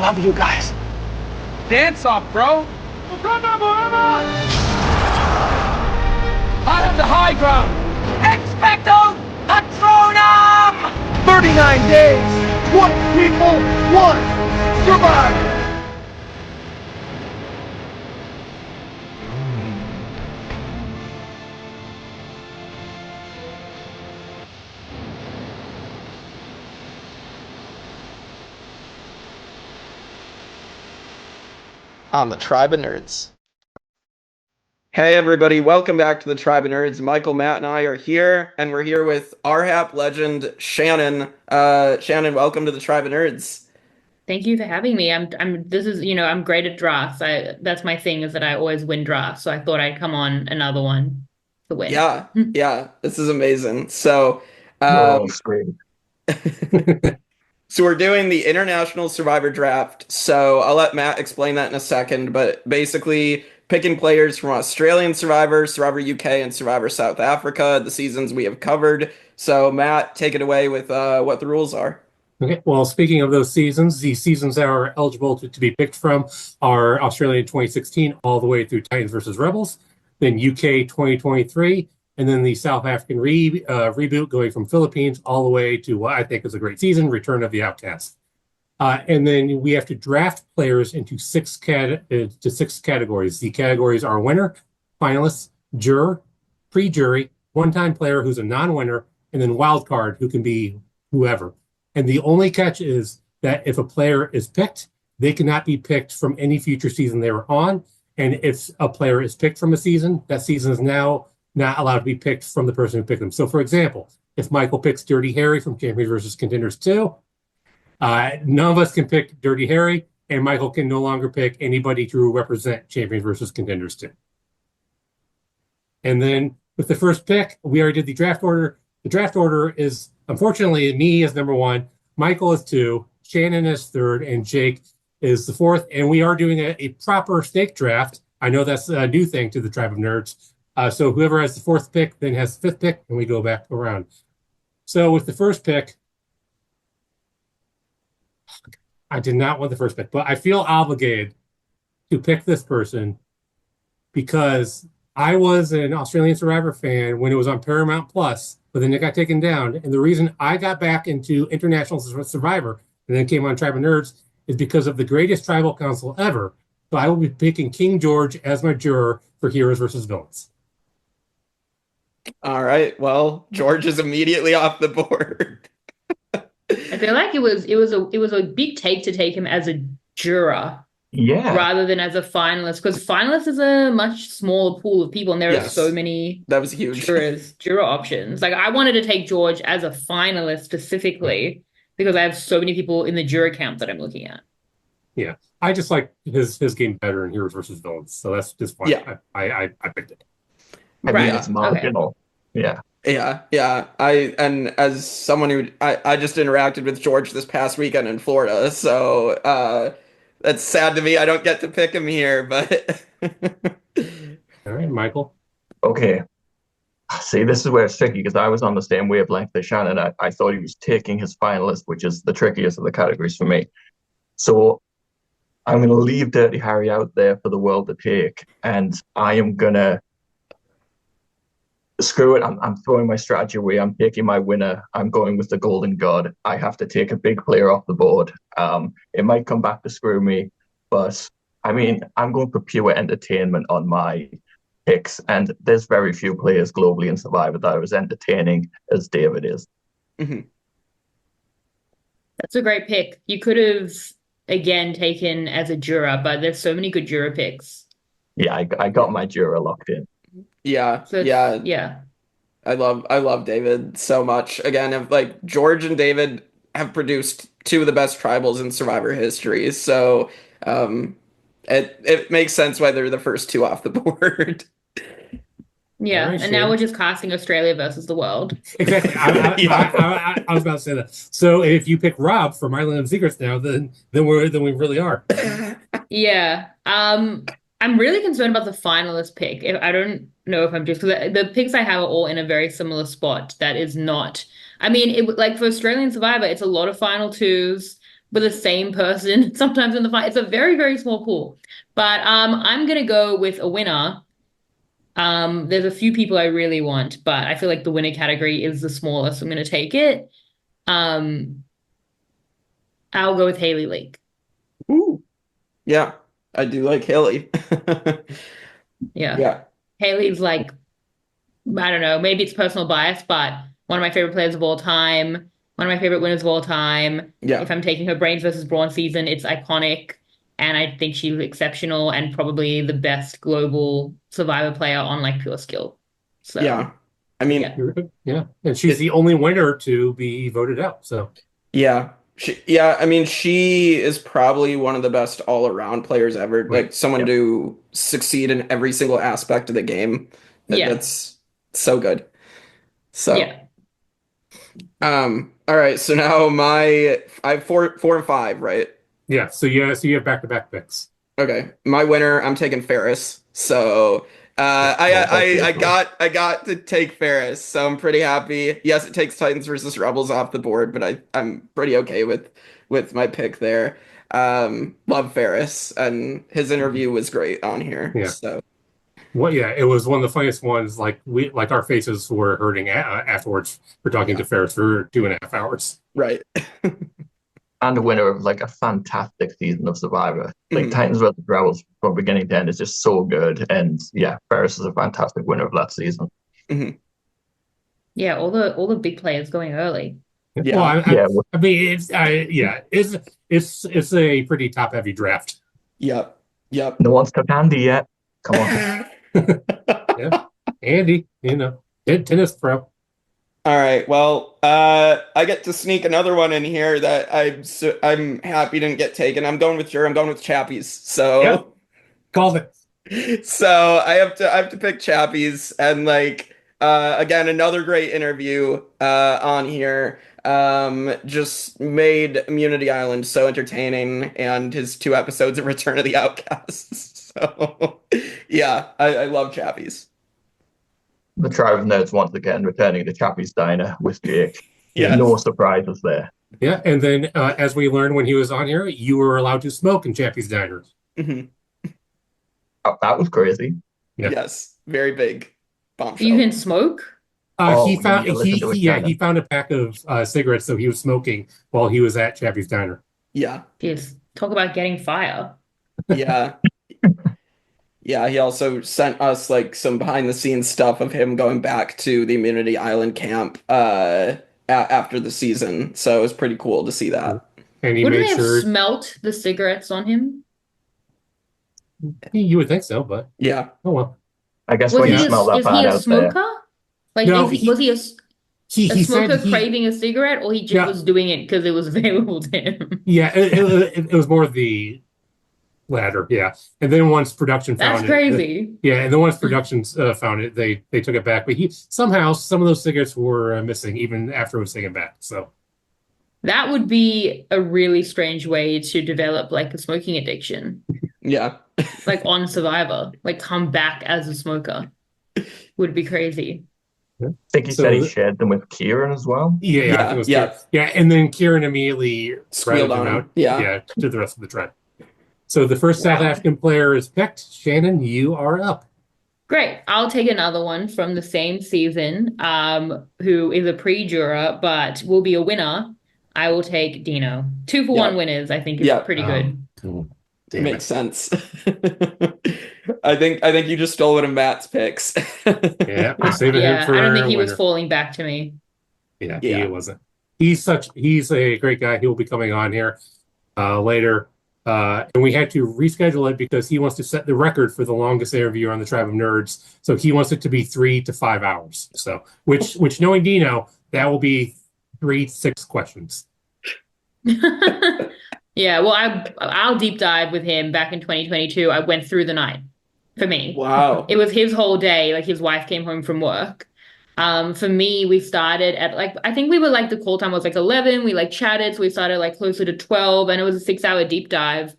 love you guys. Dance off, bro. I have the high ground. Expecto Patronum! 39 days. What people want. Survive. On the Tribe of Nerds. Hey everybody, welcome back to the Tribe of Nerds. Michael, Matt, and I are here, and we're here with RHAP legend Shannon. Shannon, welcome to the Tribe of Nerds. Thank you for having me. I'm great at drafts. That's my thing, is that I always win drafts. So I thought I'd come on another one to win. Yeah, this is amazing. So, great. so we're doing the International Survivor Draft. So I'll let Matt explain that in a second, but basically picking players from Australian Survivor, Survivor UK, and Survivor South Africa, the seasons we have covered. So Matt, take it away with what the rules are. Okay, well, speaking of those seasons, the seasons that are eligible to be picked from are Australian 2016 all the way through Titans versus Rebels, then UK 2023, and then the South African reboot going from Philippines all the way to what I think is a great season, Return of the Outcast. And then we have to draft players into six categories. The categories are winner, finalist, juror, pre-jury, one-time player who's a non-winner, and then wild card, who can be whoever. And the only catch is that if a player is picked, they cannot be picked from any future season they were on. And if a player is picked from a season, that season is now not allowed to be picked from the person who picked them. So, for example, if Michael picks Dirty Harry from Champions versus Contenders 2, none of us can pick Dirty Harry, and Michael can no longer pick anybody to represent Champions versus Contenders 2. And then with the first pick, we already did the draft order. The draft order is, unfortunately, me as number 1, Michael is 2, Shannon is 3rd, and Jake is the 4th. And we are doing a proper snake draft. I know that's a new thing to the Tribe of Nerds. So whoever has the 4th pick then has the 5th pick, and we go back around. So with the first pick, I did not want the first pick, but I feel obligated to pick this person because I was an Australian Survivor fan when it was on Paramount Plus, but then it got taken down. And the reason I got back into International Survivor and then came on Tribe of Nerds is because of the greatest tribal council ever. So I will be picking King George as my juror for Heroes versus Villains. All right, well, George is immediately off the board. I feel like it was a big take to take him as a juror. Yeah. Rather than as a finalist, because finalist is a much smaller pool of people, and there are so many that was huge juror options. Like, I wanted to take George as a finalist specifically because I have so many people in the juror count that I'm looking at. Yeah, I just like his game better in Heroes versus Villains, so that's just why I picked it. I mean, it's marginal. Okay. Yeah. And as someone who I just interacted with George this past weekend in Florida, so that's sad to me. I don't get to pick him here, but all right, Michael. Okay. See, this is where it's tricky because I was on the same wavelength as Shannon. I thought he was taking his finalist, which is the trickiest of the categories for me. So I'm going to leave Dirty Harry out there for the world to take, and I am going to screw it. I'm throwing my strategy away. I'm taking my winner. I'm going with the Golden God. I have to take a big player off the board. It might come back to screw me, but I mean, I'm going for pure entertainment on my picks, and there's very few players globally in Survivor that are as entertaining as David is. Mm-hmm. That's a great pick. You could have, again, taken as a juror, but there's so many good juror picks. Yeah, I got my juror locked in. Yeah. I love David so much. Again, like George and David have produced two of the best tribals in Survivor history, so it makes sense why they're the first two off the board. Yeah, and now we're just casting Australia versus the world. Exactly. I was about to say that. So if you pick Rob from Island of Secrets now, then we really are. Yeah. I'm really concerned about the finalist pick. I don't know if I'm just, because the picks I have are all in a very similar spot that is not, I mean, like for Australian Survivor, it's a lot of final twos, with the same person sometimes in the fight. It's a very, very small pool. But I'm gonna go with a winner. There's a few people I really want, but I feel like the winner category is the smallest. So I'm gonna take it. I'll go with Haley Lake. Ooh. Yeah, I do like Haley. Yeah. Haley's like, I don't know, maybe it's personal bias, but one of my favorite players of all time, one of my favorite winners of all time. Yeah. If I'm taking her Brains versus Brawn season, it's iconic. And I think she's exceptional and probably the best global Survivor player on like pure skill. So yeah. I mean, yeah. And she's the only winner to be voted out. So yeah. She is probably one of the best all-around players ever. Right. Like someone to succeed in every single aspect of the game. That's so good. So all right. So now I have 4 and 5, right? Yeah. So you have back-to-back picks. Okay. My winner, I'm taking Ferris. So I got to take Ferris, so I'm pretty happy. Yes, it takes Titans versus Rebels off the board, but I'm pretty okay with my pick there. Love Ferris, and his interview was great on here. Yeah. So It was one of the funniest ones. Like our faces were hurting afterwards for talking to Ferris for 2.5 hours. Right. And a winner of like a fantastic season of Survivor. Like Titans vs. Rebels from beginning to end is just so good. And yeah, Ferris is a fantastic winner of that season. Yeah, all the big players going early. Yeah. Well, I mean, it's a pretty top-heavy draft. Yep. No one's took Andy yet. Come on. Yeah. Andy, tennis pro. All right. Well, I get to sneak another one in here that I'm happy didn't get taken. I'm going with Chappies. So Called it. So I have to pick Chappies, and like again, another great interview on here. Just made Immunity Island so entertaining, and his 2 episodes of Return of the Outcasts. So yeah, I love Chappies. The Tribe of Nerds once again returning to Chappie's Diner with Jake. Yes. No surprises there. Yeah, and then as we learned when he was on here, you were allowed to smoke in Chappie's Diner. Oh, that was crazy. Yeah. Yes, very big bombshell. You can smoke? He found a pack of cigarettes, so he was smoking while he was at Chappie's Diner. Yeah. Yes. Talk about getting fire. Yeah. Yeah, he also sent us like some behind the scenes stuff of him going back to the Immunity Island camp after the season. So it was pretty cool to see that. And he Wouldn't made they have sure smelt the cigarettes on him? You would think so, but yeah. Oh well. I guess when you smell that bad out there. Is he a smoker? Like, No, was he a smoker craving a cigarette, or he just was doing it because it was available to him? Yeah, it was more of the latter, yeah. And then once production found That's crazy. And then once production found it, they took it back. But somehow some of those cigarettes were missing even after it was taken back. So that would be a really strange way to develop like a smoking addiction. Yeah. Like on Survivor, like come back as a smoker would be crazy. I think he said he shared them with Kieran as well. Yeah, I think it was Kieran. Yeah, and then Kieran immediately squealed on him. Yeah, to the rest of the tribe. So the first South African player is picked. Shannon, you are up. Great. I'll take another one from the same season, who is a pre-juror, but will be a winner. I will take Dino. 2 for 1 winners, I think, is pretty good. Makes sense. I think you just stole one of Matt's picks. Yeah, I'm saving him for I don't think he was falling back to me. Yeah, he wasn't. He's a great guy. He will be coming on here later. And we had to reschedule it because he wants to set the record for the longest interview on the Tribe of Nerds. So he wants it to be 3 to 5 hours. So, which knowing Dino, that will be 3 to 6 questions. Yeah, well, I'll deep dive with him back in 2022. I went through the night for me. Wow. It was his whole day. Like his wife came home from work. For me, we started at I think we were like the call time was like 11. We like chatted. So we started like closer to 12 and it was a 6-hour deep dive.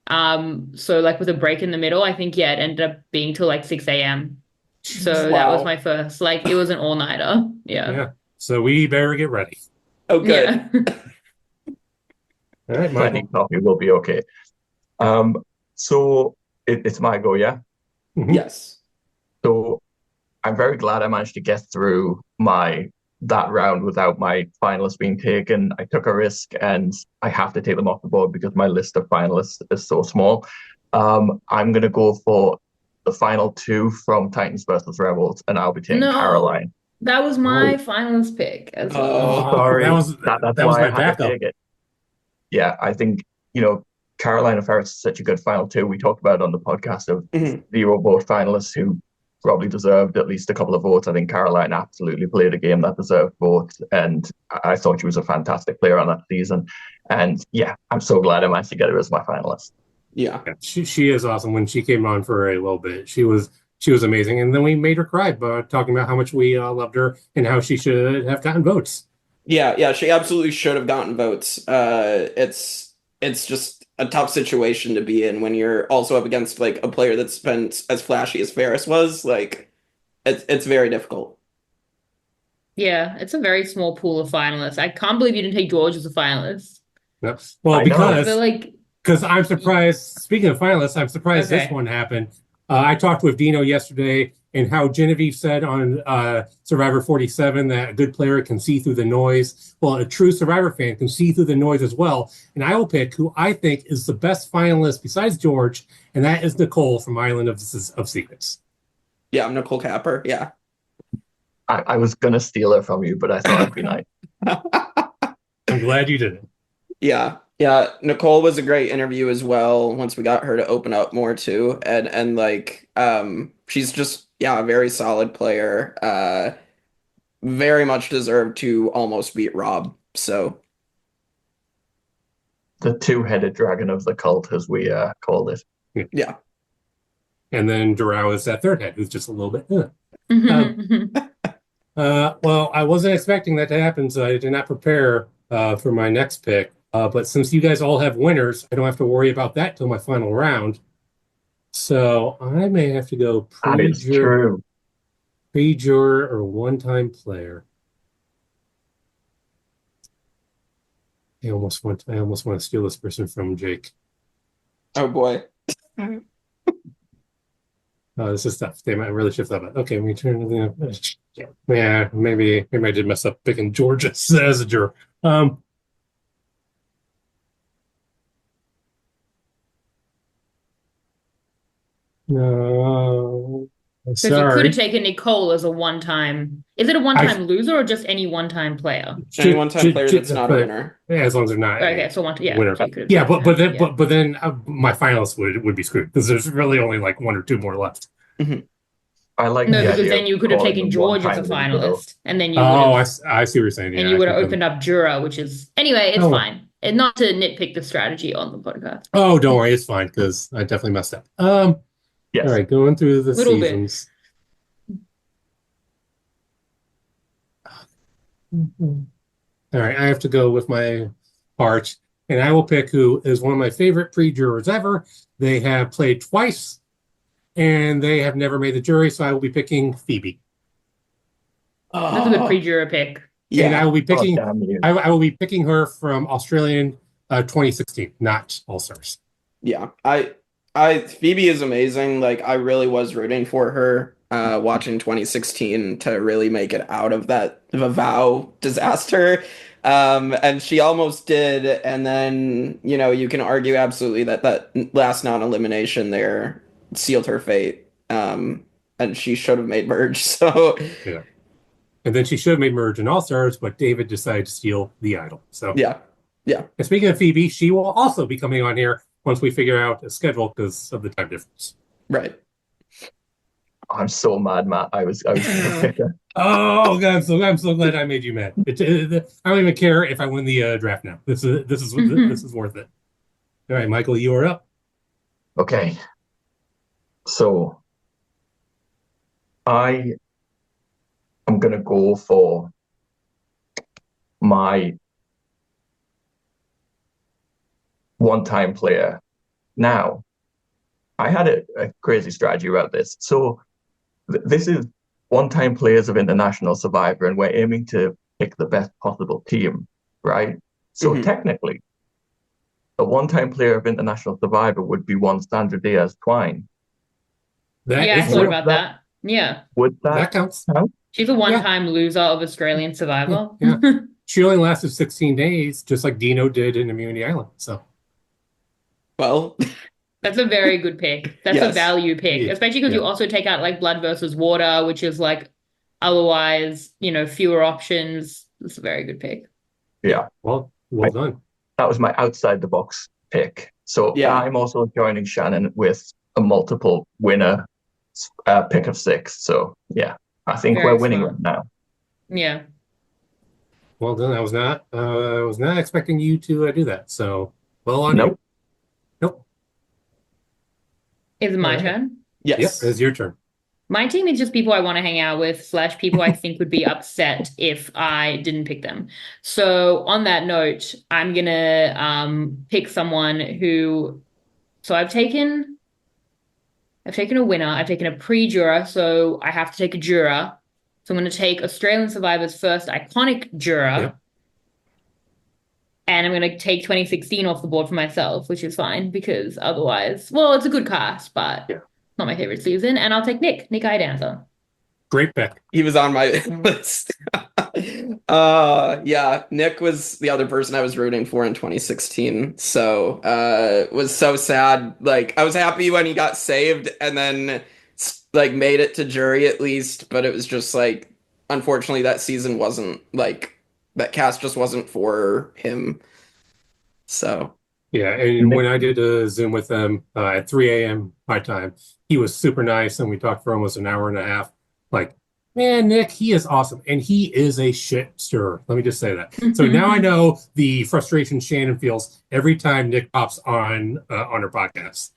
So like with a break in the middle, I think, it ended up being till like 6 a.m. So that was my first, like it was an all-nighter. Yeah. So we better get ready. Oh, good. Yeah. All right, plenty Michael. of coffee will be okay. So it's my go, yeah? Mhm. Yes. So I'm very glad I managed to get through that round without my finalists being taken. I took a risk and I have to take them off the board because my list of finalists is so small. I'm going to go for the final two from Titans versus Rebels, and I'll be taking Caroline. That was my finalist pick as well. Oh, sorry. That That's was why my I had to backup. take it. Yeah, I think, Caroline and Ferris is such a good final two. We talked about it on the podcast of zero vote finalists who probably deserved at least a couple of votes. I think Caroline absolutely played a game that deserved votes, and I thought she was a fantastic player on that season. And yeah, I'm so glad I managed to get her as my finalist. Yeah. She is awesome. When she came on for a little bit, she was amazing, and then we made her cry by talking about how much we loved her and how she should have gotten votes. Yeah, she absolutely should have gotten votes. It's just a tough situation to be in when you're also up against like a player that's been as flashy as Ferris was. Like, it's very difficult. Yeah, it's a very small pool of finalists. I can't believe you didn't take George as a finalist. Yep. Well, because I'm surprised. Speaking of finalists, I'm surprised this one happened. I talked with Dino yesterday, and how Genevieve said on Survivor 47 that a good player can see through the noise. Well, a true Survivor fan can see through the noise as well. And I will pick who I think is the best finalist besides George, and that is Nicole from Island of Secrets. Yeah, I'm Nicole Capper. Yeah. I was going to steal her from you, but I thought it'd be nice. I'm glad you did it. Yeah. Nicole was a great interview as well. Once we got her to open up more too, and like she's just a very solid player. Very much deserved to almost beat Rob. So the two-headed dragon of the cult, as we called it. Yeah. And then Dorao is that third head, who's just a little bit. Well, I wasn't expecting that to happen, so I did not prepare for my next pick. But since you guys all have winners, I don't have to worry about that till my final round. So I may have to go pre-juror or one-time player. I almost want to steal this person from Jake. Oh boy. This is tough. Damn, I really should have thought about it. Okay, we turn to the. Yeah, maybe I did mess up picking George as a juror. No. Because you could have taken Nicole as a one-time. Is it a one-time loser or just any one-time player? Any one-time player that's not a winner. Yeah, as long as they're not. Okay, so winner. Yeah, but then my finalists would be screwed because there's really only like one or two more left. Mm-hmm. I like because then you could have taken George as a finalist, and then you. I see what you're saying. And you would have opened up juror, which is anyway. It's fine. And not to nitpick the strategy on the podcast. Oh, don't worry, it's fine because I definitely messed up. Yes. All right, going through the seasons. All right, I have to go with my heart, and I will pick who is one of my favorite pre-jurors ever. They have played twice, and they have never made the jury, so I will be picking Phoebe. That's a good pre-juror pick. Yeah, and I will be picking. I will be picking her from Australian 2016, not All Stars. Yeah, Phoebe is amazing. Like, I really was rooting for her watching 2016 to really make it out of that Vavau disaster. And she almost did. And then, you can argue absolutely that last non-elimination there sealed her fate. And she should have made merge. So yeah. And then she should have made merge in All Stars, but David decided to steal the idol. So yeah. And speaking of Phoebe, she will also be coming on here once we figure out a schedule because of the time difference. Right. I'm so mad, Matt. I was Oh God, I'm so glad I made you mad. I don't even care if I win the draft now. This is worth it. All right, Michael, you are up. Okay. So I am gonna go for my one-time player. Now, I had a crazy strategy about this. So this is one-time players of International Survivor, and we're aiming to pick the best possible team, right? So technically, a one-time player of International Survivor would be one Sandra Diaz Twine. I thought about that. Yeah. Would that counts? count? She's a one-time loser of Australian Survivor. Yeah. She only lasted 16 days, just like Dino did in Immunity Island. So, well, that's a very good pick. That's a value pick, especially because you also take out like Blood versus Water, which is like otherwise, fewer options. It's a very good pick. Yeah. Well done. That was my outside the box pick. So I'm also joining Shannon with a multiple winner pick of 6. So yeah, I think we're winning right now. Yeah. Well done. I was not expecting you to do that. So well on you. Nope. Is it my turn? Yes. Yep, it's your turn. My team is just people I want to hang out with / people I think would be upset if I didn't pick them. So on that note, I'm gonna pick someone who. So I've taken a winner. I've taken a pre-juror, so I have to take a juror. So I'm going to take Australian Survivor's first iconic juror. Yep. And I'm going to take 2016 off the board for myself, which is fine because otherwise, well, it's a good cast, but not my favorite season. And I'll take Nick Idancer. Great pick. He was on my list. Nick was the other person I was rooting for in 2016. So was so sad. Like, I was happy when he got saved and then like made it to jury at least, but it was just like, unfortunately that season wasn't like, that cast just wasn't for him. So yeah, and when I did a Zoom with him at 3 a.m. my time, he was super nice and we talked for almost an hour and a half. Like, man, Nick, he is awesome. And he is a shit stirrer. Let me just say that. So now I know the frustration Shannon feels every time Nick pops on her podcast.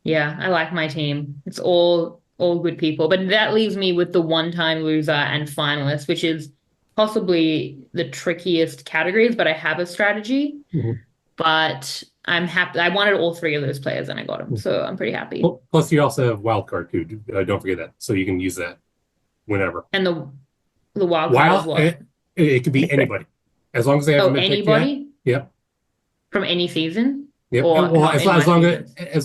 Yeah, I like my team. It's all good people. But that leaves me with the one-time loser and finalist, which is possibly the trickiest categories, but I have a strategy. Mm-hmm. But I'm happy. I wanted all 3 of those players and I got them. So I'm pretty happy. Well, plus you also have wildcard too. Don't forget that. So you can use that whenever. And the wildcard is what? It could be anybody. As long as they haven't been picked yet. Anybody? Yep. From any season? Yep. Well, as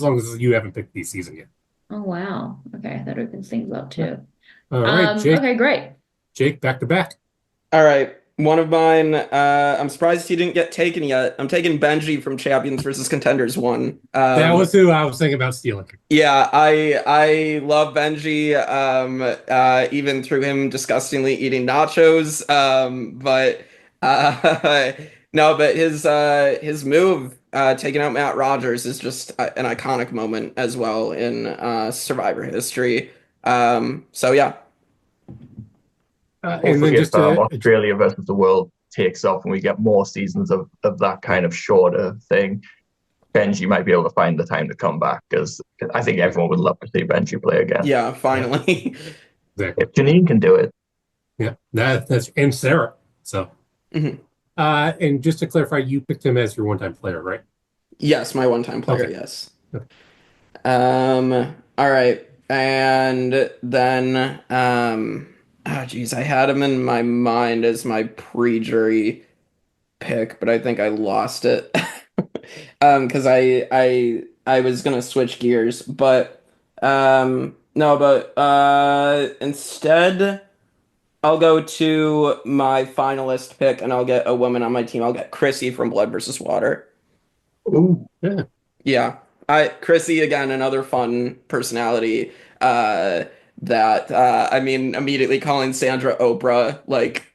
long as you haven't picked the season yet. Oh wow. Okay, that opens things up too. All right, Jake. Okay, great. Jake, back to back. All right. One of mine, I'm surprised he didn't get taken yet. I'm taking Benji from Champions versus Contenders 1. That was who I was thinking about stealing. Yeah, I love Benji, even through him disgustingly eating nachos. No, but his move, taking out Matt Rogers, is just an iconic moment as well in Survivor history. So yeah. And then just Australia versus the world takes off and we get more seasons of that kind of shorter thing, Benji might be able to find the time to come back, because I think everyone would love to see Benji play again. Yeah, finally. Exactly. If Janine can do it. Yeah, that's and Sarah. So, and just to clarify, you picked him as your one-time player, right? Yes, my one-time player. Okay. Yes. Okay. All right, and then oh geez, I had him in my mind as my pre-jury pick, but I think I lost it. Because I was gonna switch gears, but instead I'll go to my finalist pick and I'll get a woman on my team. I'll get Chrissy from Blood versus Water. Ooh, yeah. Yeah. Chrissy, again, another fun personality. Immediately calling Sandra Oprah, like,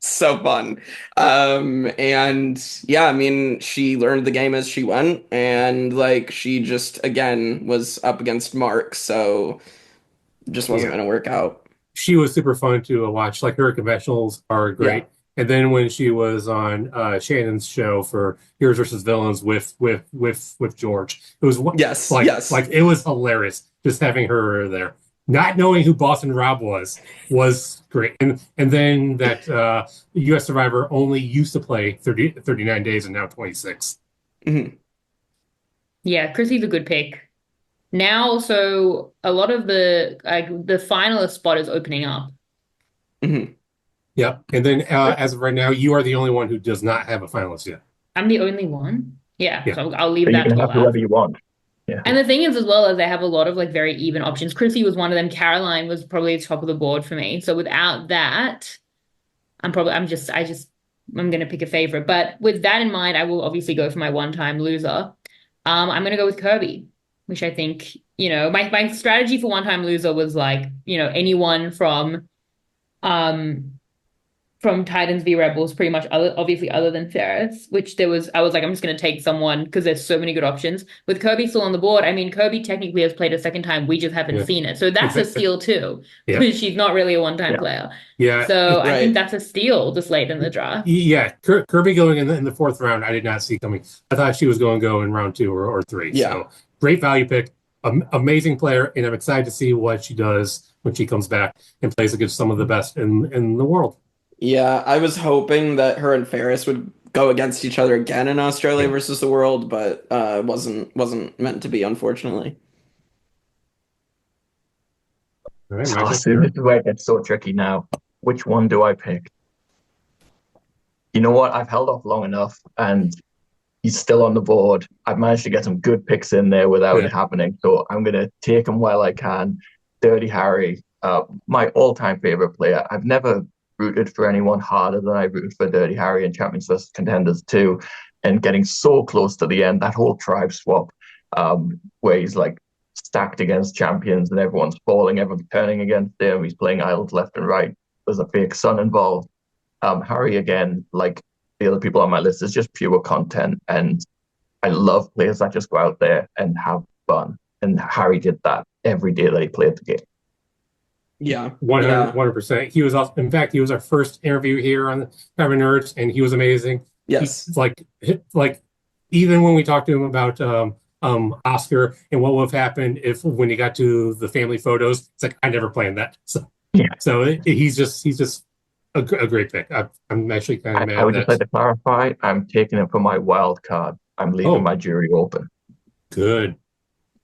so fun. And yeah, I mean, she learned the game as she went, and like she just again was up against Mark, so just wasn't gonna work out. She was super fun to watch. Like, her confessionals are great. Yeah. And then when she was on Shannon's show for Heroes versus Villains with George, it was like it was hilarious just having her there. Not knowing who Boston Rob was great. And then that US Survivor only used to play 39 days and now 26. Mm-hmm. Yeah, Chrissy's a good pick. Now also a lot of the finalist spot is opening up. Mm-hmm. Yep. And then as of right now, you are the only one who does not have a finalist yet. I'm the only one? Yeah. So I'll leave But you that can to have last. whoever you want. Yeah. And the thing is, as well, as they have a lot of like very even options. Chrissy was one of them. Caroline was probably top of the board for me. So without that, I'm gonna pick a favorite. But with that in mind, I will obviously go for my one-time loser. I'm gonna go with Kirby, which I think, my strategy for one-time loser was like, anyone from Titans v Rebels, pretty much obviously other than Ferris, I was like, I'm just going to take someone because there's so many good options. With Kirby still on the board, I mean, Kirby technically has played a second time. We just haven't seen it. So that's a steal too, because she's not really a one-time player. Yeah. So I think that's a steal just late in the draft. Yeah. Kirby going in the fourth round, I did not see coming. I thought she was going to go in round 2 or 3. Yeah. So great value pick. Amazing player. And I'm excited to see what she does when she comes back and plays against some of the best in the world. Yeah, I was hoping that her and Ferris would go against each other again in Australia versus the world, but wasn't meant to be, unfortunately. All right, so this is where it gets so tricky now. Which one do I pick? You know what? I've held off long enough, and he's still on the board. I've managed to get some good picks in there without it happening, so I'm going to take him while I can. Dirty Harry, my all-time favorite player. I've never rooted for anyone harder than I rooted for Dirty Harry and Champions vs. Contenders 2, and getting so close to the end, that whole tribe swap, where he's like stacked against champions and everyone's falling, everyone's turning against him, he's playing idols left and right, there's a fake son involved. Harry, again, like the other people on my list, is just pure content, and I love players that just go out there and have fun, and Harry did that every day that he played the game. Yeah, 100%. He was in fact, he was our first interview here on the Tribe of Nerds, and he was amazing. Yes, he's like even when we talked to him about Oscar and what would have happened when he got to the family photos, it's like I never planned that. So he's just a great pick. I'm actually kind of mad. I would just like to clarify, I'm taking it for my wild card. I'm leaving my jury open. Good.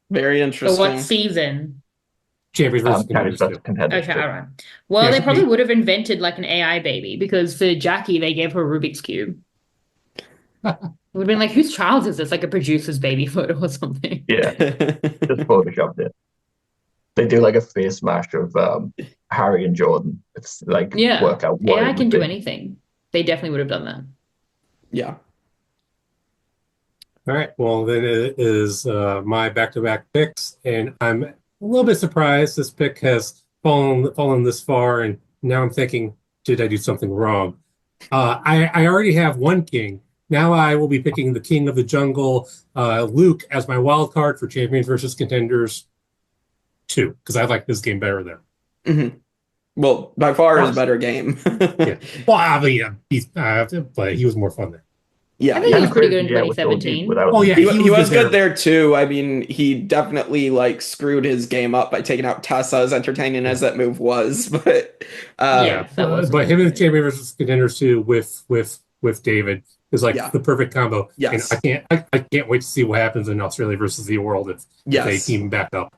Very interesting. So what season? Champions versus Contenders. Okay, all right. Well, they probably would have invented like an AI baby, because for Jackie, they gave her a Rubik's Cube. It would have been like, whose child is this? Like a producer's baby photo or something. Yeah, just photoshopped it. They do like a face mash of Harry and Jordan. It's like work out what AI can do anything. They definitely would have done that. Yeah. All right. Well, then it is my back-to-back picks, and I'm a little bit surprised this pick has fallen this far, and now I'm thinking, did I do something wrong? I already have one king. Now I will be picking the King of the Jungle, Luke, as my wild card for Champions versus Contenders 2, because I like this game better there. Mm-hmm. Well, by far his better game. Well, I mean, he was more fun there. Yeah, I think he was pretty good in 2017. Oh yeah, he was good there too. I mean, he definitely like screwed his game up by taking out Tessa, as entertaining as that move was. But but him and the Champion versus Contenders 2 with David is like the perfect combo. Yes, and I can't wait to see what happens in Australia versus the world if they team back up.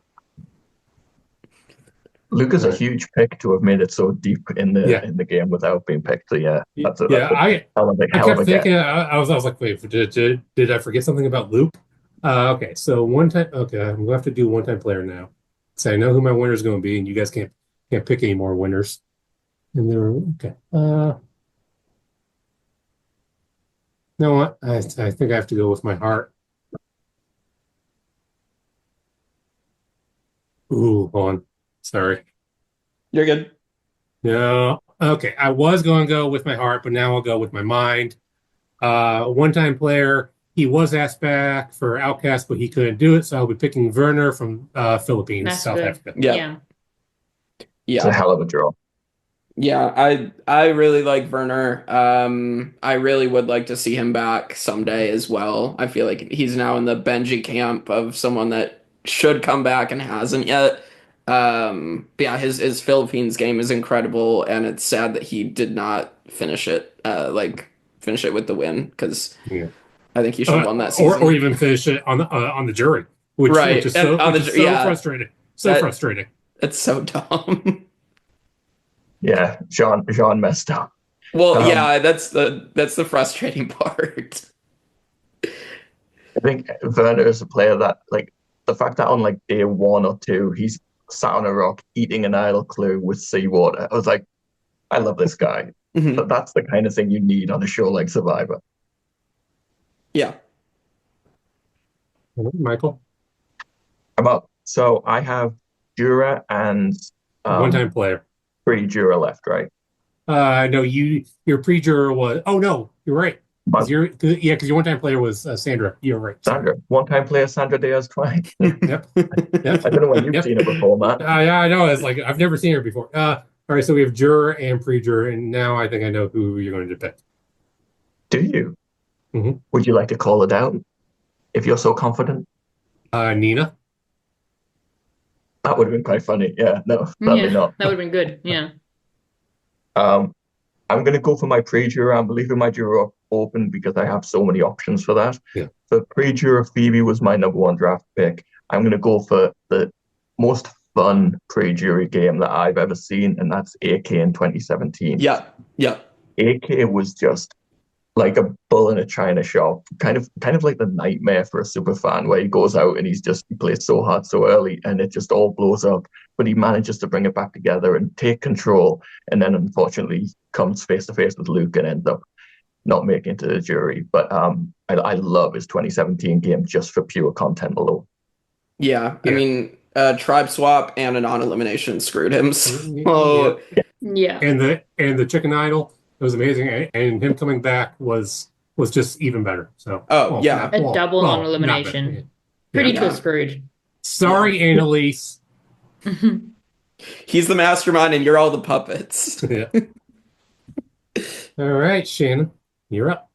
Luke is a huge pick to have made it so deep in the game without being picked. So I kept thinking. I was like, wait, did I forget something about Luke? Okay, so one time. Okay, I'm gonna have to do one-time player now. So I know who my winner is going to be, and you guys can't pick any more winners. And they're okay. No, what? I think I have to go with my heart. Ooh, hold on. Sorry. You're good. No. Okay. I was going to go with my heart, but now I'll go with my mind. One-time player. He was asked back for Outcast, but he couldn't do it, so I'll be picking Werner from Philippines, South Africa. Yeah. It's a hell of a draw. Yeah, I really like Werner. I really would like to see him back someday as well. I feel like he's now in the Benji camp of someone that should come back and hasn't yet. But yeah, his Philippines game is incredible, and it's sad that he did not finish it with the win, because I think he should have won that season, or even finish it on the jury, which is so frustrating. Frustrating. It's so dumb. Yeah, Sean messed up. Well, that's the frustrating part. I think Werner is a player that, like, the fact that on like day 1 or 2 he's sat on a rock eating an idle clue with seawater. I was like, I love this guy. But that's the kind of thing you need on a show like Survivor. Yeah. Michael? So I have Jura and one-time player. Pre-Jura left, right? No, your pre-juror was. Oh no, you're right. Because your one-time player was Sandra. You're right. Sandra, one-time player Sandra Diaz-Twine. Yep. I don't know when you've seen her before, Matt. Yeah, I know. It's like I've never seen her before. All right, so we have juror and pre-juror, and now I think I know who you're going to pick. Do you? Mm-hmm. Would you like to call it out if you're so confident? Nina. That would have been quite funny. Yeah, no, probably not. That would have been good. Yeah. I'm going to go for my pre-juror. I'm leaving my juror open because I have so many options for that. Yeah. So pre-juror, Phoebe was my #1 draft pick. I'm going to go for the most fun pre-jury game that I've ever seen, and that's AK in 2017. Yeah. AK was just like a bull in a china shop, kind of like the nightmare for a super fan, where he goes out and he plays so hard so early and it just all blows up, but he manages to bring it back together and take control, and then unfortunately comes face to face with Luke and ends up not making it to the jury. But I love his 2017 game just for pure content alone. Yeah. I mean, tribe swap and a non-elimination screwed him. So... Yeah. And the chicken idol, it was amazing, and him coming back was just even better. So a double non-elimination. Pretty screwed. Sorry, Annalise. He's the mastermind, and you're all the puppets. Yeah. All right, Shannon, you're up.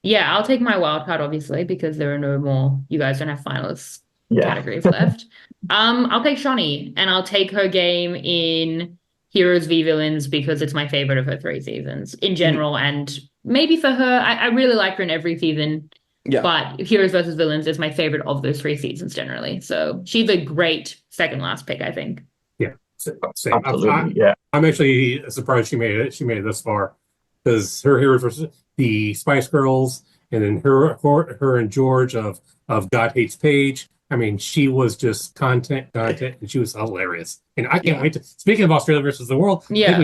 Yeah, I'll take my wild card, obviously, because there are no more. You guys don't have finalists categories left. I'll take Shawnee, and I'll take her game in Heroes v Villains because it's my favorite of her 3 seasons in general, and maybe for her, I really like her in every season. Yeah. But Heroes versus Villains is my favorite of those 3 seasons generally. So she's a great second last pick, I think. Yeah, same. Absolutely. I'm actually surprised she made it. She made it this far because her Heroes versus the Spice Girls, and then her and George of God Hates Paige. I mean, she was just content, and she was hilarious. And I can't wait to. Speaking of Australia versus the world, I think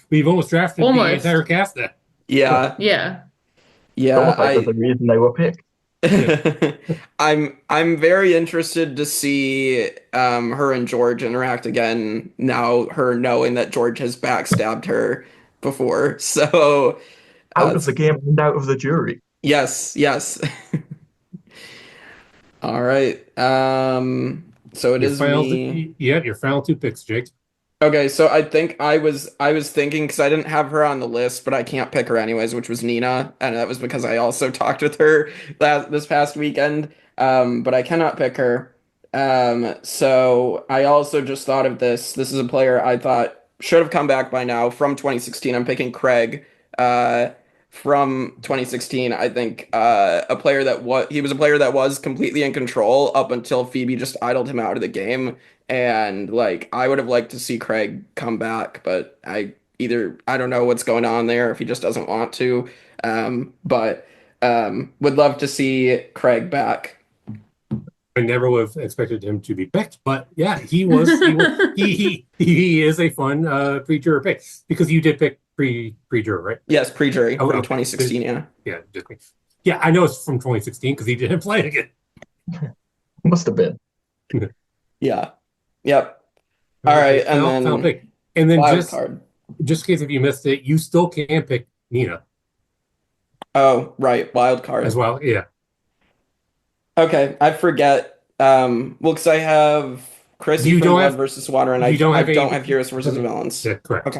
we've almost drafted the entire cast there. Yeah. That's the reason they were picked. I'm very interested to see her and George interact again. Now, her knowing that George has backstabbed her before, so out of the game and out of the jury. Yes. All right. So it is me. Your final 2 picks, Jake. Okay, so I think I was thinking, because I didn't have her on the list, but I can't pick her anyways, which was Nina, and that was because I also talked with her this past weekend. But I cannot pick her. So I also just thought of this. This is a player I thought should have come back by now from 2016. I'm picking Craig. From 2016, I think a player that was completely in control up until Phoebe just idled him out of the game, and like I would have liked to see Craig come back, but I don't know what's going on there if he just doesn't want to, but would love to see Craig back. I never would have expected him to be picked, but yeah, he is a fun pre-juror pick because you did pick pre-juror, right? Yes, pre-jury from 2016. Yeah, I know it's from 2016 because he didn't play again. Must have been. Yeah. Yep. All right, and then pick. And then just in case if you missed it, you still can pick Nina. Oh, right, wild card as well. Yeah. Okay, I forget. Because I have Chrissy from Blood versus Water, and I don't have Heroes versus Villains. Yeah, correct.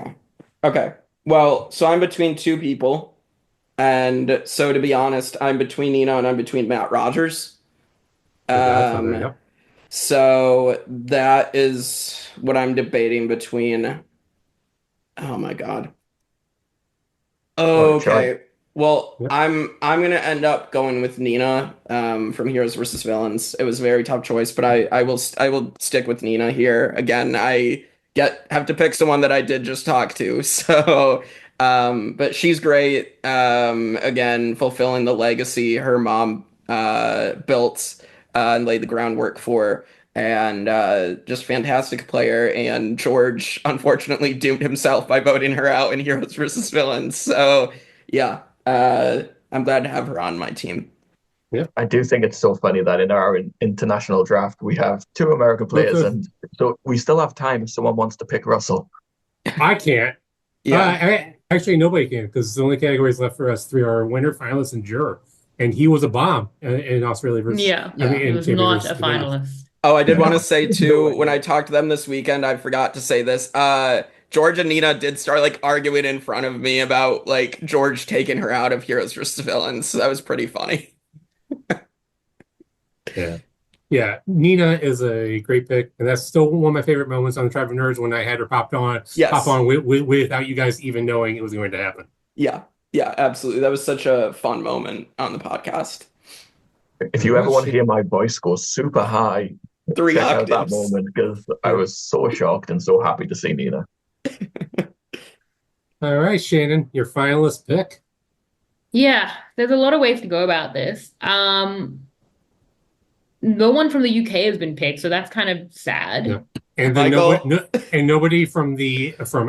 Okay. Well, so I'm between 2 people, and so to be honest, I'm between Nina and I'm between Matt Rogers. So that is what I'm debating between. Oh my God. Okay. Well, I'm gonna end up going with Nina from Heroes versus Villains. It was a very tough choice, but I will stick with Nina here. Again, I have to pick someone that I did just talk to. So but she's great. Again, fulfilling the legacy her mom built and laid the groundwork for. And just fantastic player. And George unfortunately doomed himself by voting her out in Heroes versus Villains. So yeah, I'm glad to have her on my team. Yeah, I do think it's so funny that in our international draft we have 2 American players, and so we still have time if someone wants to pick Russell. I can't. Yeah, actually nobody can, because the only categories left for us 3 are winner, finalist, and juror. And he was a bomb in Australia versus. He was not a finalist. Oh, I did want to say too, when I talked to them this weekend, I forgot to say this. George and Nina did start like arguing in front of me about like George taking her out of Heroes versus Villains. So that was pretty funny. Yeah. Nina is a great pick, and that's still one of my favorite moments on the Tribe of Nerds when I had her pop on without you guys even knowing it was going to happen. Yeah, absolutely. That was such a fun moment on the podcast. If you ever want to hear my voice go super high, 3 check octaves. out that moment, because I was so shocked and so happy to see Nina. All right, Shannon, your finalist pick. Yeah, there's a lot of ways to go about this. No one from the UK has been picked, so that's kind of sad. Yeah. And then nobody from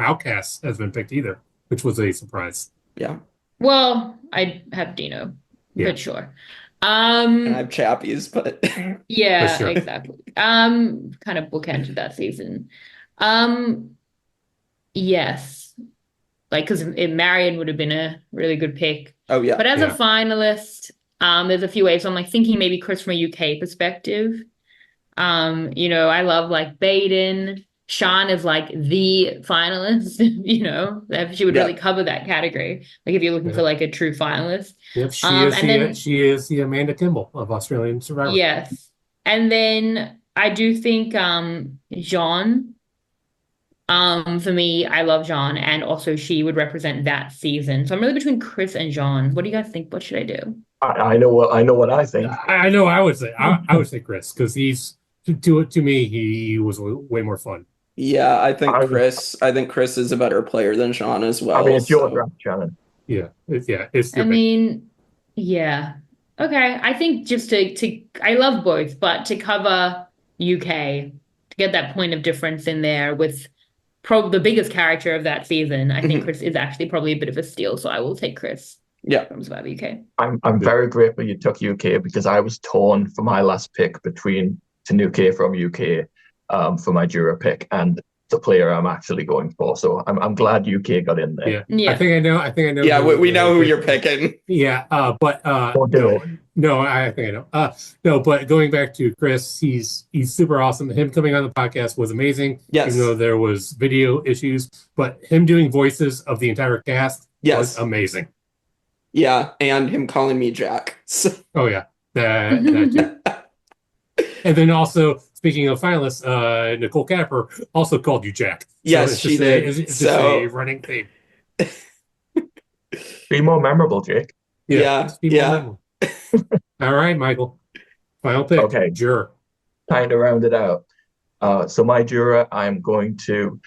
Outcast has been picked either, which was a surprise. Yeah. Well, I have Dino, but sure. And I have Chappies, but yeah, sure. Exactly. Kind of bookended that season. Yes, like because Marion would have been a really good pick. Oh yeah. But as a finalist, there's a few ways. So I'm like thinking maybe Chris from a UK perspective. I love like Baden. Sean is like the finalist, she would really cover that category. Like if you're looking for like a true finalist. Yep, she is the Amanda Kimball of Australian Survivor. Yes. And then I do think Jean, for me, I love Jean, and also she would represent that season. So I'm really between Chris and Jean. What do you guys think? What should I do? I know what I think. I know I would say Chris, because he's to me he was way more fun. Yeah, I think Chris is a better player than Sean as well. I mean, it's your draft, Shannon. It's your yeah. Okay, I think just to I love both, but to cover UK, to get that point of difference in there with the biggest character of that season, I think Chris is actually probably a bit of a steal, so I will take Chris. Yeah, from Survivor UK. I'm very grateful you took UK, because I was torn for my last pick between Tanuki from UK for my juror pick and the player I'm actually going for. So I'm glad UK got in there. Yeah. I think I know. Yeah, we know who you're picking. Yeah, but no, I think I know. No, but going back to Chris, he's super awesome. Him coming on the podcast was amazing. Yes. Even though there was video issues, but him doing voices of the entire cast was amazing. Yeah, and him calling me Jack. So. Oh yeah, that too. And then also, speaking of finalists, Nicole Capper also called you Jack. Yes, she did. It's just a running theme. Be more memorable, Jake. Yeah. All right, Michael. Final pick. Okay. Juror. Time to round it out. So my juror, I'm going to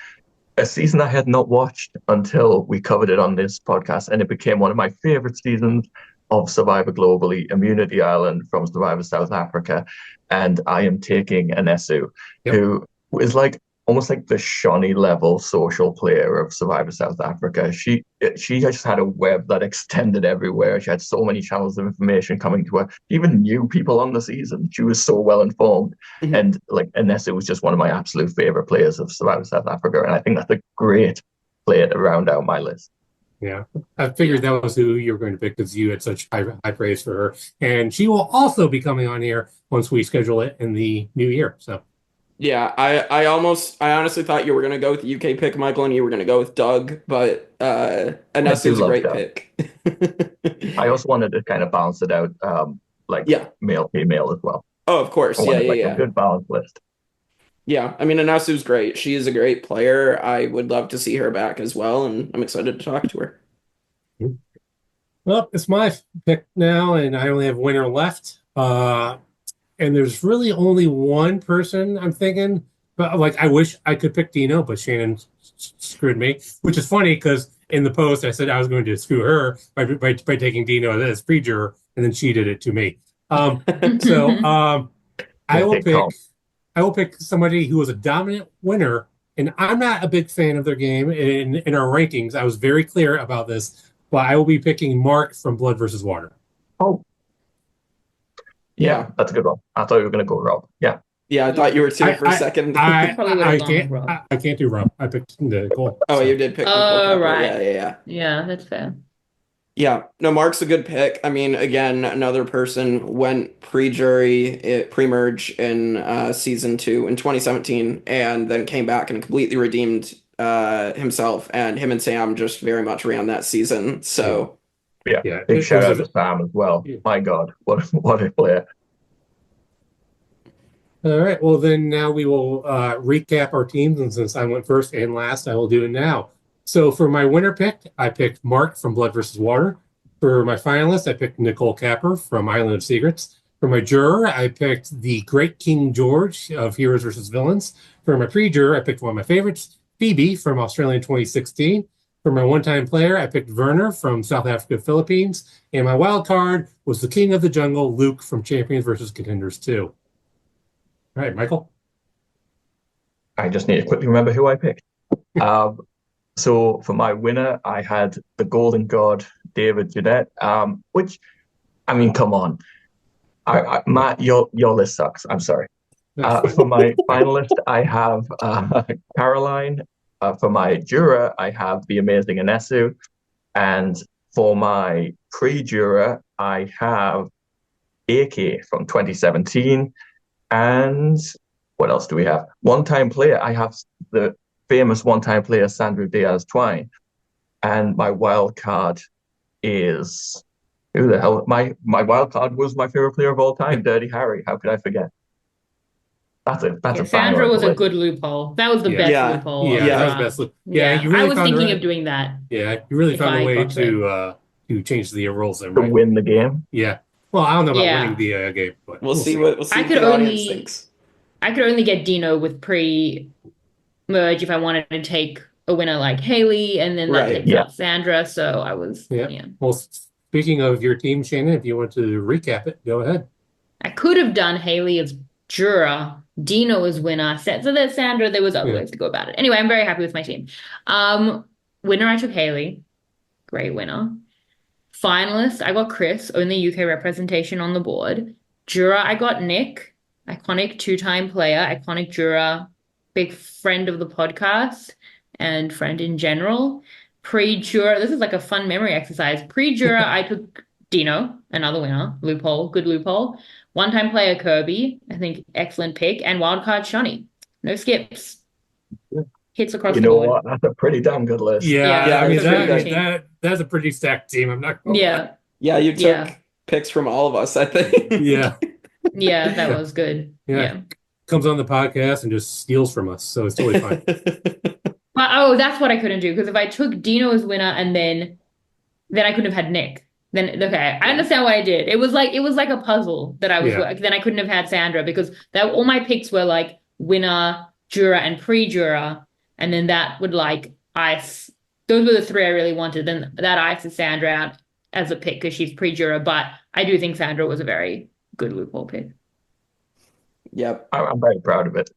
a season I had not watched until we covered it on this podcast, and it became one of my favorite seasons of Survivor globally, Immunity Island from Survivor South Africa. And I am taking Anesu, who is like almost like the Shawnee level social player of Survivor South Africa. She just had a web that extended everywhere. She had so many channels of information coming to her. She even knew people on the season. She was so well informed. And like Anesu was just one of my absolute favorite players of Survivor South Africa. And I think that's a great player to round out my list. Yeah, I figured that was who you were going to pick, because you had such high praise for her. And she will also be coming on here once we schedule it in the new year. So, yeah, I honestly thought you were going to go with the UK pick, Michael, and you were going to go with Doug, but Anesu's a great pick. I also wanted to kind of balance it out, male, female as well. Oh, of course. A good balanced list. Yeah, I mean, Anesu's great. She is a great player. I would love to see her back as well, and I'm excited to talk to her. Well, it's my pick now, and I only have winner left. And there's really only one person I'm thinking, but like I wish I could pick Dino, but Shannon screwed me, which is funny because in the post I said I was going to screw her by taking Dino as pre-juror, and then she did it to me. I will pick somebody who was a dominant winner, and I'm not a big fan of their game. In our rankings, I was very clear about this, but I will be picking Mark from Blood versus Water. Oh, yeah, that's a good one. I thought you were going to go Rob. Yeah. Yeah, I thought you were too for a second. I can't do Rob. I picked Nicole. Oh, so. You did pick Nicole. Oh, right. Yeah. Yeah, that's fair. Yeah, no, Mark's a good pick. I mean, again, another person went pre-jury, pre-merge in season 2 in 2017, and then came back and completely redeemed himself. And him and Sam just very much ran that season. So yeah. Big shout out to Sam as well. Yeah. My God, what a player! All right, well then now we will recap our teams, and since I went first and last, I will do it now. So for my winner pick, I picked Mark from Blood versus Water. For my finalist, I picked Nicole Capper from Island of Secrets. For my juror, I picked the Great King George of Heroes versus Villains. For my pre-juror, I picked one of my favorites, Phoebe from Australia in 2016. For my one-time player, I picked Werner from South Africa, Philippines. And my wild card was the King of the Jungle, Luke from Champions versus Contenders 2. All right, Michael? I just need to quickly remember who I picked. So for my winner, I had the Golden God, David Jeanette, which, I mean, come on. Matt, your list sucks. I'm sorry. For my finalist, I have Caroline. For my juror, I have the amazing Inesu. And for my pre-juror, I have AK from 2017. And what else do we have? One-time player, I have the famous one-time player Sandra Diaz-Twine, and my wild card is who the hell? My wild card was my favorite player of all time, Dirty Harry. How could I forget? That's a Sandra was a good loophole. That was the best loophole. Yeah, that was the best loophole. Yeah, you really I was thinking of doing that. Yeah, you really found a way to change the rules there, to win the game. Yeah. Well, I don't know about winning the game, but we'll see what I could only get Dino with pre-merge if I wanted to take a winner like Haley, and then that takes out Sandra. So I was Well, speaking of your team, Shannon, if you want to recap it, go ahead. I could have done Haley as juror, Dino as winner. So there's Sandra. There was other ways to go about it. Anyway, I'm very happy with my team. Winner, I took Haley. Great winner. Finalist, I got Chris, only UK representation on the board. Juror, I got Nick, iconic 2-time player, iconic juror, big friend of the podcast and friend in general. Pre-juror, this is like a fun memory exercise. Pre-juror, I took Dino, another winner, loophole, good loophole. One-time player Kirby, I think excellent pick, and wildcard Shani. No skips. Hits across the board. You know what? That's a pretty damn good list. Yeah, I mean that's a pretty stacked team. I'm not gonna lie. Yeah, you took picks from all of us, I think. Yeah, that was good. Yeah. Comes on the podcast and just steals from us, so it's totally fine. That's what I couldn't do, because if I took Dino as winner and then I couldn't have had Nick. Then I understand what I did. It was like a puzzle that I was. Then I couldn't have had Sandra, because all my picks were like winner, juror, and pre-juror, and then that would like ice. Those were the 3 I really wanted. Then that ices Sandra out as a pick because she's pre-juror. But I do think Sandra was a very good loophole pick. Yep, I'm very proud of it.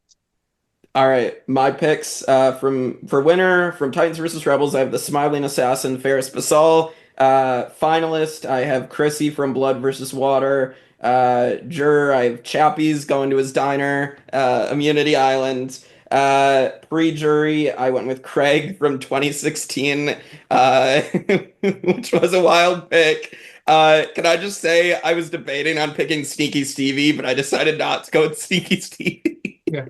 All right, my picks for winner from Titans versus Rebels. I have the Smiling Assassin Ferris Basal. Finalist, I have Chrissy from Blood versus Water. Juror, I have Chappie's going to his diner. Immunity Island. Pre-jury, I went with Craig from 2016, which was a wild pick. Can I just say I was debating on picking Sneaky Stevie, but I decided not to go with Sneaky Stevie. Yeah,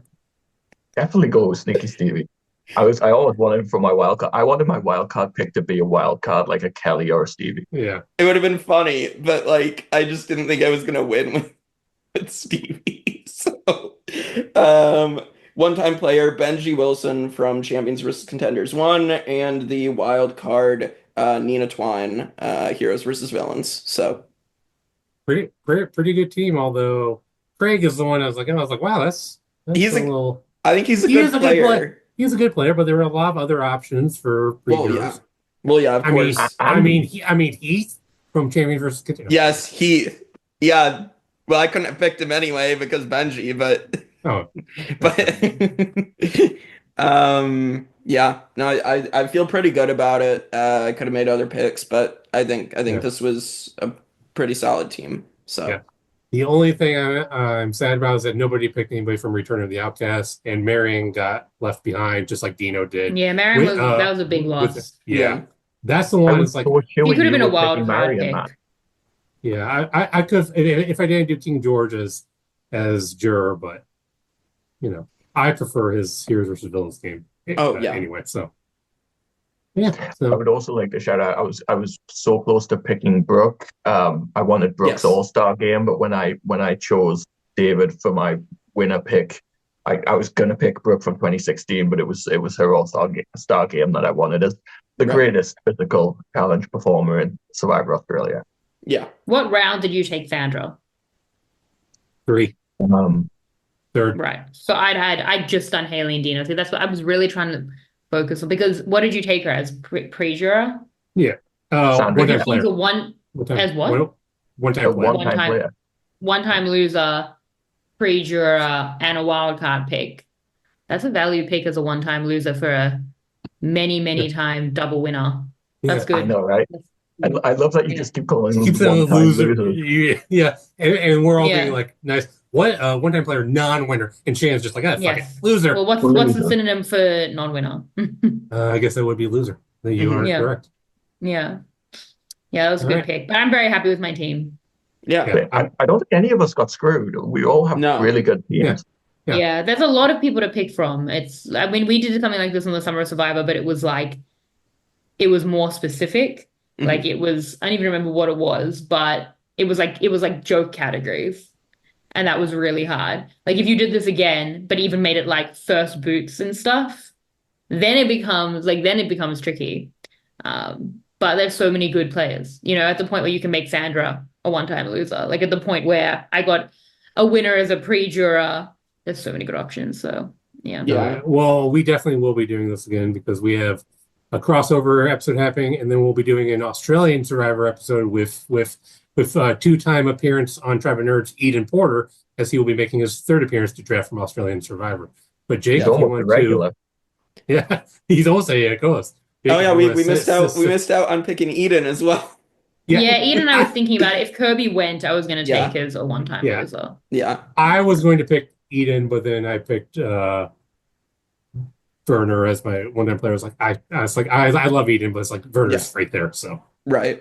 definitely go with Sneaky Stevie. I always wanted for my wild card. I wanted my wild card pick to be a wild card, like a Kelly or a Stevie. Yeah, it would have been funny, but like I just didn't think I was gonna win with Stevie. So, one-time player Benji Wilson from Champions vs. Contenders 1, and the wild card Nina Twine, Heroes vs. Villains. So pretty good team. Although Craig is the one I was like, wow, that's he's a little. I think he's a good player. He's a good player, but there were a lot of other options for pre-jurors. Well, yeah, of course. I mean, Heath from Champions vs. Contenders. Yes, yeah. Well, I couldn't have picked him anyway because Benji, but Oh, yeah, no, I feel pretty good about it. I could have made other picks, but I think this was a pretty solid team. So yeah. The only thing I'm sad about is that nobody picked anybody from Return of the Outcast, and Marion got left behind, just like Dino did. Yeah, Marion that was a big loss. Yeah. That's the one that's like he could have been a wild card pick. Man. Yeah, I could if I didn't do King George as juror, but I prefer his Heroes versus Villains game. Anyway, so yeah. So I would also like to shout out. I was so close to picking Brooke. I wanted Brooke's All-Star game, but when I chose David for my winner pick, I was gonna pick Brooke from 2016, but it was her All-Star game that I wanted as the greatest physical challenge performer in Survivor Australia. Yeah. What round did you take Sandra? 3. Third. Right. So I'd just done Haley and Dino. So that's what I was really trying to focus on, because what did you take her as? Pre-juror? Yeah. Sandra, one-time player. As what? One-time player. One-time loser, pre-juror, and a wild card pick. That's a value pick as a one-time loser for a many time double winner. That's good. I know, right? I love that you just keep calling them loser. Yeah. And we're all being like, nice. What one-time player non-winner, and Shannon's just like, fuck it, loser. Well, what's the synonym for non-winner? I guess that would be loser. You are correct. Yeah, that was a good pick. But I'm very happy with my team. Yeah. I don't think any of us got screwed. We all have really good teams. Yeah, there's a lot of people to pick from. We did something like this on the Summer of Survivor, but it was more specific. Mm-hmm. Like I don't even remember what it was, but it was like joke categories. And that was really hard. Like if you did this again, but even made it like first boots and stuff, then it becomes tricky. But there's so many good players, at the point where you can make Sandra a one-time loser. Like at the point where I got a winner as a pre-juror, there's so many good options. So yeah. Well, we definitely will be doing this again because we have a crossover episode happening, and then we'll be doing an Australian Survivor episode with two-time appearance on Tribe of Nerds, Eden Porter, as he will be making his third appearance to draft from Australian Survivor. But Jake, he's almost regular. Yeah, he's almost a co-host. We missed out. We missed out on picking Eden as well. Yeah, Eden. I was thinking about it. If Kirby went, I was going to take his a one-time loser. Yeah, I was going to pick Eden, but then I picked Werner as my one-time player. I love Eden, but it's like Werner's right there. So right,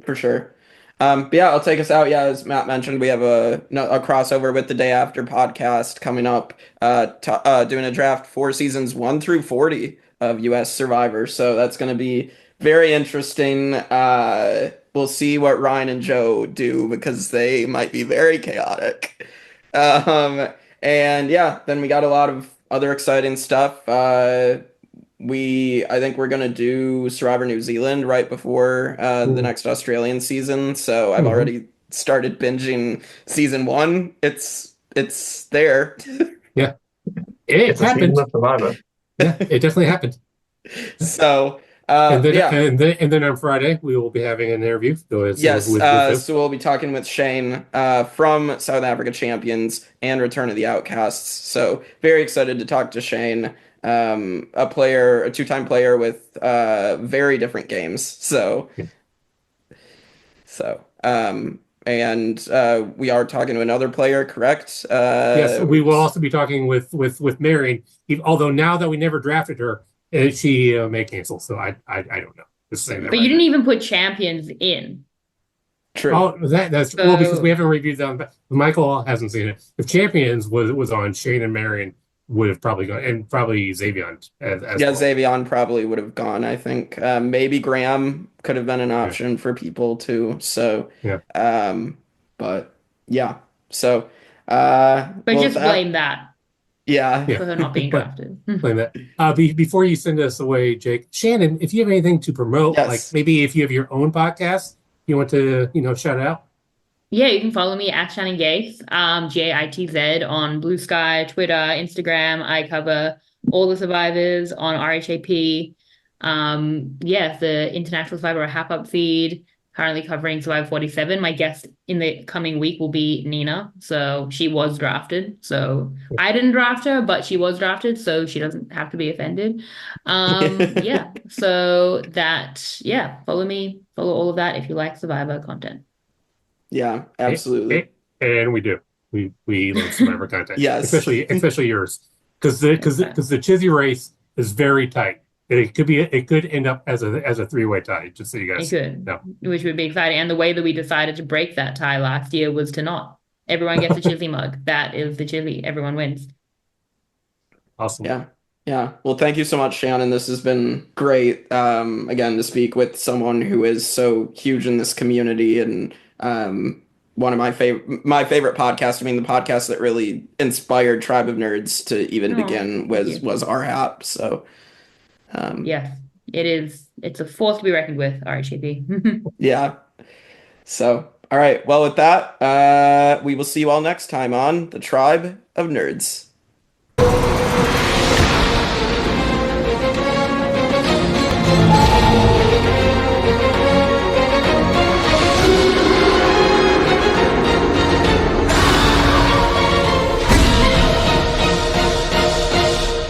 for sure. But I'll take us out. As Matt mentioned, we have a crossover with the Day After podcast coming up, doing a draft for seasons 1 through 40 of US Survivor. So that's going to be very interesting. We'll see what Ryan and Joe do because they might be very chaotic. And then we got a lot of other exciting stuff. I think we're gonna do Survivor New Zealand right before the next Australian season. So I've already started binging season 1. It's there. Yeah, it happened. Yeah, it definitely happened. So and then on Friday we will be having an interview. So we'll be talking with Shane from South Africa Champions and Return of the Outcasts. So very excited to talk to Shane. A two-time player with very different games. So we are talking to another player, correct? Yes, we will also be talking with Marion. Although now that we never drafted her, she may cancel. So I don't know. Just saying that. But you didn't even put champions in. True. Oh, that's well because we haven't reviewed them. Michael hasn't seen it. If champions was on, Shane and Marion would have probably gone, and probably Xavion as well. Xavion probably would have gone. I think maybe Graham could have been an option for people too. So but yeah. So but just blame that. Yeah. For her not being drafted. Blame that. Before you send us away, Jake, Shannon, if you have anything to promote, like maybe if you have your own podcast, you want to shout out. Yeah, you can follow me at Shannon Guss, GAITZ on Blue Sky, Twitter, Instagram. I cover all the survivors on RHAP. The International Survivor RHAP feed. currently covering Survivor 47. My guest in the coming week will be Nina. So she was drafted. So I didn't draft her, but she was drafted, so she doesn't have to be offended. Yeah. So follow me, follow all of that if you like Survivor content. Yeah, absolutely. And we do. We love Survivor content. Yes. Especially yours. Because the Chizzy race is very tight. It could end up as a three-way tie, just so you guys know. Which would be exciting. And the way that we decided to break that tie last year was to not. Everyone gets a Chizzy mug. That is the Chizzy. Everyone wins. Awesome. Yeah. Well, thank you so much, Shannon. This has been great. Again, to speak with someone who is so huge in this community and one of my favorite podcasts. I mean, the podcast that really inspired Tribe of Nerds to even begin was RHAPs. So, yes, it is. It's a force to be reckoned with, RHAP. Yeah. So, all right. Well, with that, we will see you all next time on the Tribe of Nerds.